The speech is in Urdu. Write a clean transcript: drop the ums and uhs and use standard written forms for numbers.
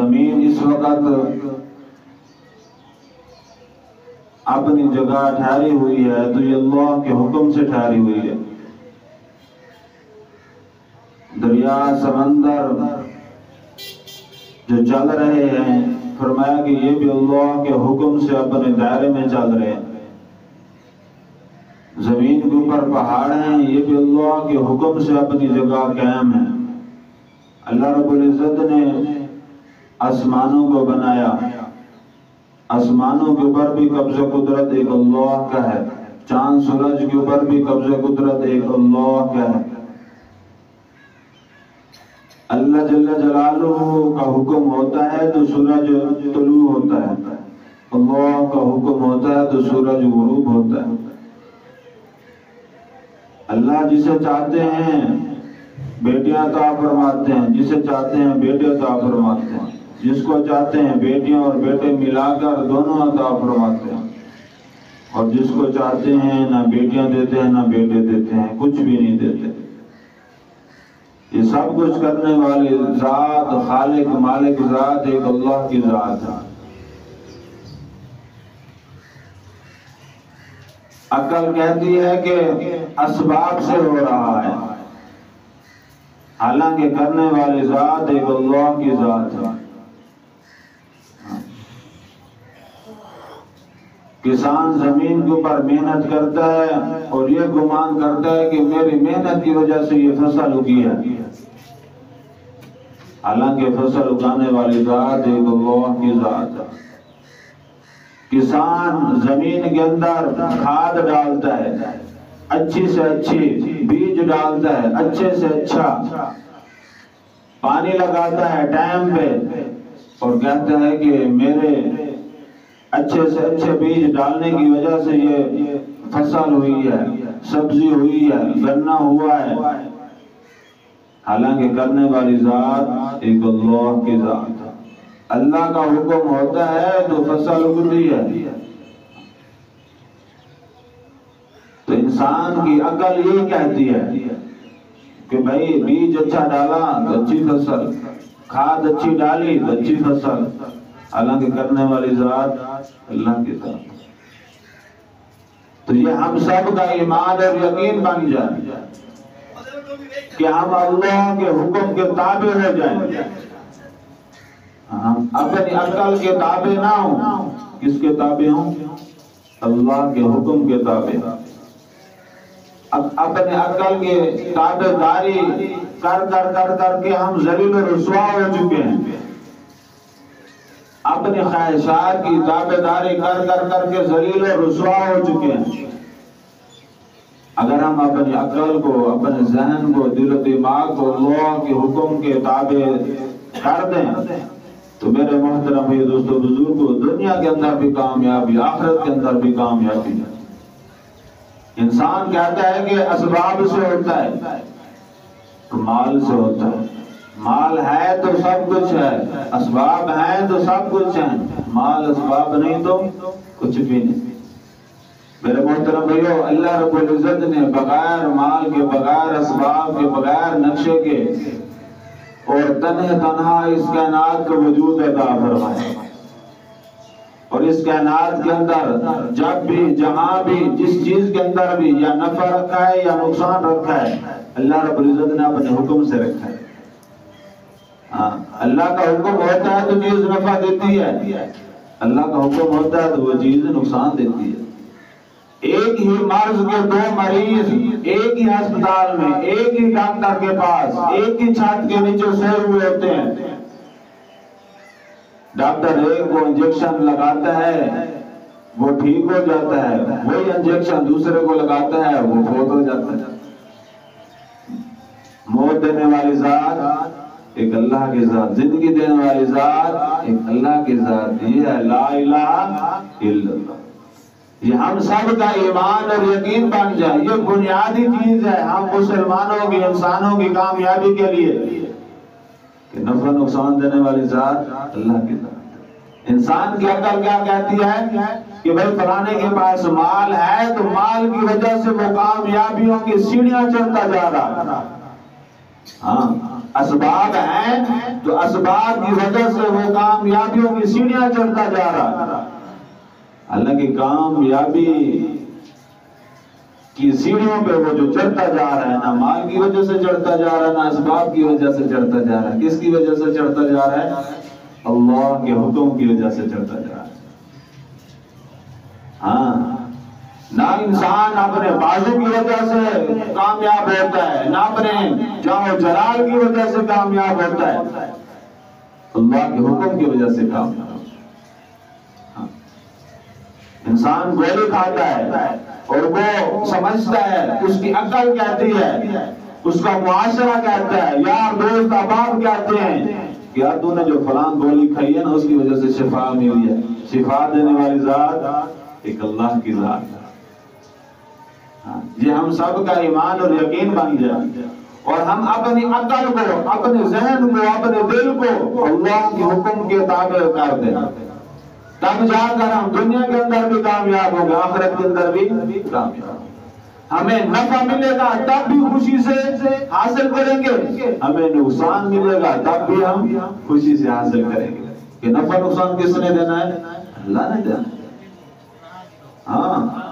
زمین اس وقت اپنی جگہ ٹھہری ہوئی ہے تو یہ اللہ کے حکم سے ٹھہری ہوئی ہے. دریا سمندر جو چل رہے ہیں فرمایا کہ یہ بھی اللہ کے حکم سے اپنے دائرے میں چل رہے ہیں. زمین کے اوپر پہاڑ ہیں یہ بھی اللہ کے حکم سے اپنی جگہ قائم ہیں. اللہ رب العزت نے آسمانوں کو بنایا، آسمانوں کے اوپر بھی قبضہ قدرت ایک اللہ کا ہے. چاند سورج کے اوپر بھی قبضہ قدرت ایک اللہ کا ہے. اللہ جل جلالہ کا حکم ہوتا ہے تو سورج طلوع ہوتا ہے، اللہ کا حکم ہوتا ہے تو سورج غروب ہوتا ہے. اللہ جسے چاہتے ہیں بیٹیاں عطا فرماتے ہیں، جسے چاہتے ہیں بیٹے عطا فرماتے ہیں، جس کو چاہتے ہیں بیٹیاں اور بیٹے ملا کر دونوں عطا فرماتے ہیں، اور جس کو چاہتے ہیں نہ بیٹیاں دیتے ہیں نہ بیٹے دیتے ہیں، کچھ بھی نہیں دیتے. یہ سب کچھ کرنے والی ذات، خالق مالک ذات ایک اللہ کی ذات ہے. عقل کہتی ہے کہ اسباب سے ہو رہا ہے، حالانکہ کرنے والی ذات ایک اللہ کی ذات ہے. کسان زمین کے اوپر محنت کرتا ہے اور یہ گمان کرتا ہے کہ میری محنت کی وجہ سے یہ فصل اگی ہے، حالانکہ فصل اگانے والی ذات ایک اللہ کی ذات ہے. کسان زمین کے اندر کھاد ڈالتا ہے، اچھی سے اچھی بیج ڈالتا ہے، اچھے سے اچھا پانی لگاتا ہے ٹائم پہ، اور کہتا ہے کہ میرے اچھے سے اچھے بیج ڈالنے کی وجہ سے یہ فصل ہوئی ہے، سبزی ہوئی ہے، گنا ہوا ہے، حالانکہ کرنے والی ذات ایک اللہ کی ذات ہے. اللہ کا حکم ہوتا ہے تو فصل اگتی ہے. تو انسان کی عقل یہ کہتی ہے کہ بھائی بیج اچھا ڈالا تو اچھی فصل، کھاد اچھی ڈالی تو اچھی فصل، حالانکہ کرنے والی ذات اللہ کی ذات. تو یہ ہم سب کا ایمان اور یقین بن جائے کہ ہم اللہ کے حکم کے تابع ہو جائیں، اپنی عقل کے تابع نہ ہوں. کس کے تابع ہوں؟ اللہ کے حکم کے تابع. اپنے عقل کے تابع داری کر کر کر کر کے ہم ذلیل و رسوا ہو چکے ہیں. اپنی خواہشات کی تابع داری کر کر کر کے ذلیل و رسوا ہو چکے ہیں. اگر ہم اپنی عقل کو، اپنے ذہن کو، دل و دماغ کو اللہ کے حکم کے تابع کر دیں تو میرے محترم یہ دوستو بزرگوں، دنیا کے اندر بھی کامیابی، آخرت کے اندر بھی کامیابی ہے. انسان کہتا ہے کہ اسباب سے ہوتا ہے تو مال سے ہوتا ہے. مال ہے تو سب کچھ ہے، اسباب ہیں تو سب کچھ ہیں. مال اسباب نہیں تو کچھ بھی نہیں. میرے محترم بھائیو، اللہ رب العزت نے بغیر مال کے، بغیر اسباب کے، بغیر نقشے کے اور تنہا اس کائنات کو وجود عطا فرمایا. اور اس کائنات کے اندر جب بھی، جہاں بھی، جس چیز کے اندر بھی یا نفع رکھا ہے یا نقصان رکھا ہے، اللہ رب العزت نے اپنے حکم سے رکھا ہے. اللہ کا حکم ہوتا ہے تو چیز نفع دیتی ہے، اللہ کا حکم ہوتا ہے تو وہ چیز نقصان دیتی ہے. ایک ہی مرض کے دو مریض ایک ہی ہسپتال میں، ایک ہی ڈاکٹر کے پاس، ایک ہی چھت کے نیچے سوئے ہوئے ہوتے ہیں. ڈاکٹر ایک کو انجیکشن لگاتا ہے وہ ٹھیک ہو جاتا ہے، وہی انجیکشن دوسرے کو لگاتا ہے وہ فوت ہو جاتا ہے. موت دینے والی ذات ایک اللہ کی ذات، زندگی دینے والی ذات ایک اللہ کی ذات. یہ ہے لا الہ الا اللہ. یہ ہم سب کا ایمان اور یقین بن جائے. یہ بنیادی چیز ہے ہم مسلمانوں کی، انسانوں کی کامیابی کے لیے کہ نفع نقصان دینے والی ذات اللہ کی ذات. انسان کی عقل کیا کہتی ہے کہ بھائی فلانے کے پاس مال ہے تو مال کی وجہ سے وہ کامیابیوں کی سیڑھیاں چڑھتا جا رہا ہے. ہاں اسباب ہیں تو جو اسباب کی وجہ سے وہ کامیابیوں کی سیڑھیاں چڑھتا جا رہا ہے، حالانکہ کامیابی کی سیڑھیوں پہ وہ جو چڑھتا جا رہا ہے، نہ مال کی وجہ سے چڑھتا جا رہا ہے، نہ اسباب کی وجہ سے چڑھتا جا رہا ہے، کس کی وجہ سے چڑھتا جا رہا ہے؟ اللہ کے حکم کی وجہ سے چڑھتا جا رہا ہے۔ ہاں، نہ انسان اپنے بازو کی وجہ سے کامیاب ہوتا ہے، نہ اپنے جاہ و جلال کی وجہ سے کامیاب ہوتا ہے، اللہ کے حکم کی وجہ سے کامیاب ہوتا ہے۔ ہاں، انسان گولی کھاتا ہے اور وہ سمجھتا ہے، اس کی عقل کہتی ہے، اس کا معاشرہ کہتا ہے، یار دوست احباب کہتے ہیں کہ یار تو نے جو فلان گولی کھائی ہے نا اس کی وجہ سے شفا ملی ہے۔ شفا دینے والی ذات ایک اللہ کی ذات ہے۔ یہ ہم سب کا ایمان اور یقین بن جائے اور ہم اپنی عقل کو، اپنے ذہن کو، اپنے دل کو اللہ کے حکم کے تابع کر دیں، تب جا کر ہم دنیا کے اندر بھی کامیاب ہوں گے، آخرت کے اندر بھی کامیاب ہوں گے۔ ہمیں نفع ملے گا تب بھی خوشی سے حاصل کریں گے، ہمیں نقصان ملے گا تب بھی ہم خوشی سے حاصل کریں گے۔ کہ نفع نقصان کس نے دینا ہے؟ اللہ نے دینا ہے۔ ہاں،